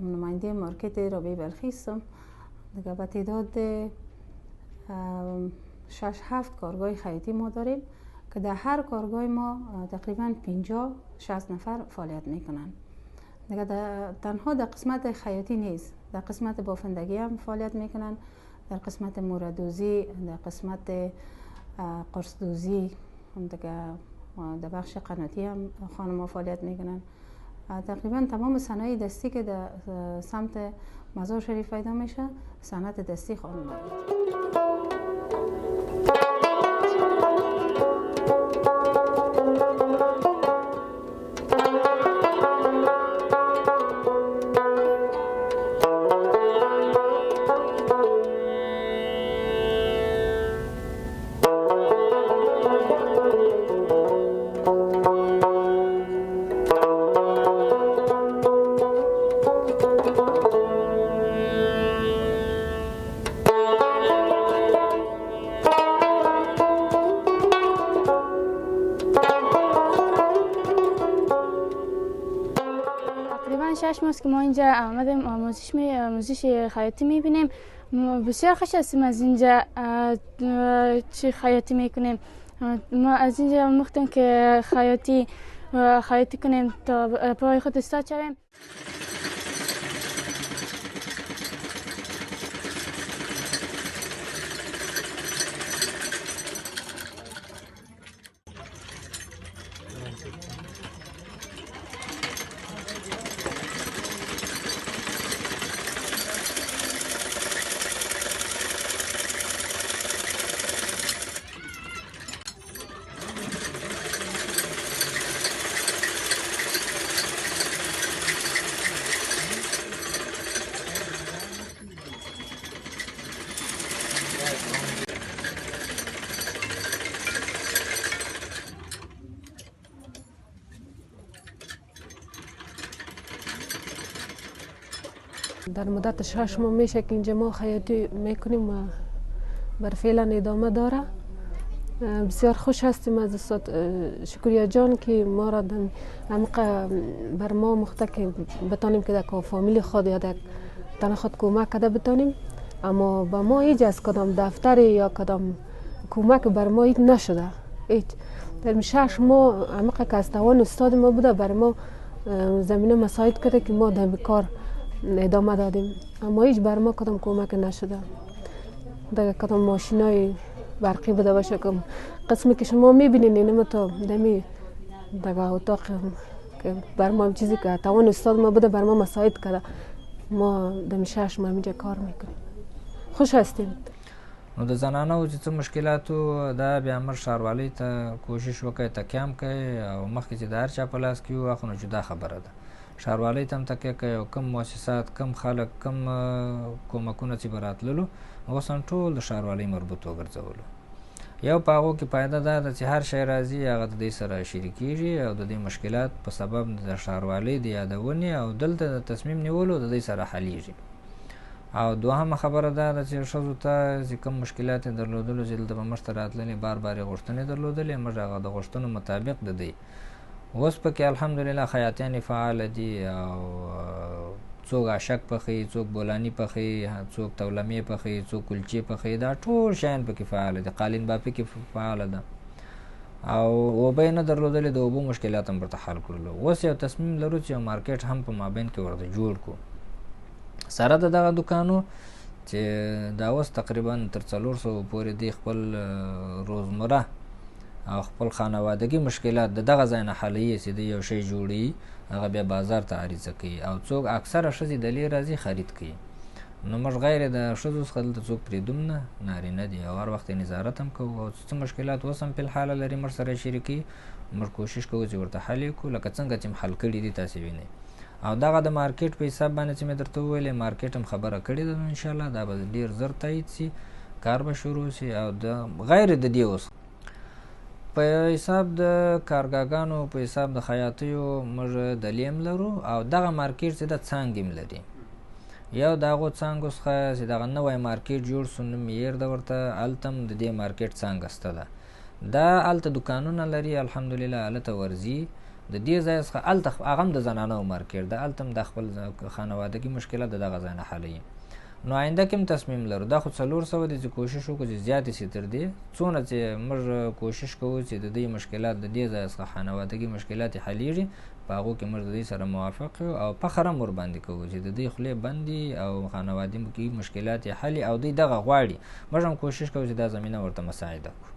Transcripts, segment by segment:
نماینده مارکت رابعه بلخی هستم. دیگه به تعداد 6-7 کارگاه خیاطی ما داریم که در هر کارگاه ما تقریبا 50-60 نفر فعالیت میکنن. دیگه تنها در قسمت خیاطی نیست، در قسمت بافندگی هم فعالیت میکنن، در قسمت موردوزی، در قسمت قرصدوزی، دیگه در بخش قناتی هم خانم‌ها فعالیت میکنن. تقریبا تمام صنایع دستی که در سمت مزار شریف پیدا میشه صنعت دستی خانم‌ها. تقریبا 6 ماه که ما اینجا آمدیم آموزش خیاطی میبینیم. بسیار خوش هستیم از اینجا چی خیاطی میکنیم. ما از اینجا مختم که خیاطی کنیم تا پای خود استاد شویم. در مدت 6 ماه میشه که اینجا ما خیاطی میکنیم و بر فعلا ادامه داره. بسیار خوش هستیم از استاد شکریا جان که ما را بر ما مخته که بتانیم که در فامیل خود یا در تن خود کمک کرده بتانیم، اما با ما هیچ از کدام دفتر یا کدام کمک بر ما هیچ نشده. هیچ در 6 ماه عمقه که از توان استاد ما بوده بر ما زمینه مساعد کرده که ما در کار ادامه دادیم، اما هیچ بر ما کدام کمک نشده. دیگه کدام ماشینای برقی بوده باشه که قسمی که شما میبینین اینم تا دمی دیگه اتاق که بر ما چیزی که توان استاد ما بوده بر ما مساعد کرده، ما دمی 6 ماه اینجا کار میکنیم. خوش هستیم. نو د زنانو چې څه مشکلاتو دا بیا امر ښاروالۍ ته کوشش وکړئ تکیه هم کوئ او مخکې چې د هر چا په لاس کې وي خو نو جدا خبره ده. ښاروالۍ ته هم تکیه کوئ او کم مؤسسات کم خلک کم کومکونه چې به راتللو اوس هم ټول د ښاروالۍ مربوط وګرځولو. یو په هغو کې فایده دا ده چې هر شی راځي هغه د دې سره شریکېږي او د دې مشکلات په سبب د ښاروالۍ د یادونې او دلته د تصمیم نیولو د دې سره حلیږي. او دوهمه خبره دا ده چې ښځو ته چې کوم مشکلات یې درلودلو چې دلته به موږ ته راتللې بار بار یې غوښتنې درلودلې موږ هغه د غوښتنو مطابق د دی اوس پکې الحمدلله خیاطیانې فعاله دي او څوک اشک پخوي، څوک بولاني پخوي، څوک تولمې پخوي، څوک کلچې پخوي، دا ټول شیان پکې فعاله دي. قالین بافي کې فعاله ده او اوبه یې نه درلودلې، د اوبو مشکلات هم ورته حل کړلو. اوس یو تصمیم لرو چې یو مارکیټ هم په مابین کې ورته جوړ کړو. سره د دغه دوکانو چې دا اوس تقریبا تر 400 پورې دی خپل روزمره او خپل خانوادګي مشکلات د دغه ځای نه حلوي چې د یو شی جوړي هغه بیا بازار ته عریضه کوي او څوک اکثره ښځې دلې راځي خرید کوي. نو موږ غیر د ښځو څخه دلته څوک پرېږدم نه، نارینه دي او هر وخت یې نظارت هم کوو او څه مشکلات اوس هم فلحاله لري موږ سره شریکي، موږ کوشش کوو چې ورته حل یې کړو لکه څنګه چې حل کړي دي تاسې وینئ. او دغه د مارکیټ په حساب باندې چې مې درته وویلې مارکیټ هم خبره کړې ده انشاءالله دا به ډېر زر تایید سي، کار به شروع سي. او د غیر د دې اوس په حساب د کارګاګانو په حساب د خیاطیو موږ دلې هم لرو او دغه مارکیټ چې د څانګې هم لري. یو د هغو څانګو څخه چې دغه نوی مارکیټ جوړ سو نوم یې ده ورته، هلته هم د دې مارکیټ څانګه شته ده. دا هلته دوکانونه لري الحمدلله، هلته ورځي. د دې ځای څخه هلته هغه هم د زنانو مارکیټ ده، هلته هم د خپل خانوادګي مشکلات د دغه ځای نه حلوي. نو آینده کې هم تصمیم لرو، دا خو 400 دي چې کوشش وکړو چې زیاتې سي تر دې څونه چې موږ کوشش کوو چې د دې مشکلات د دې ځای څخه خانوادګي مشکلات یې حلیږي، په هغو کې موږ د دې سره موافق یو او فخر هم ورباندې کوو چې د دې خولې بند دي او خانوادګي مشکلات یې حلي او دوی دغه غواړي. موږ هم کوشش کوو چې دا زمینه ورته مساعده کړو.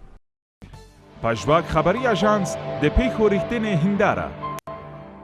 پژواک خبري اژانس د پیښو ریښتینې هنداره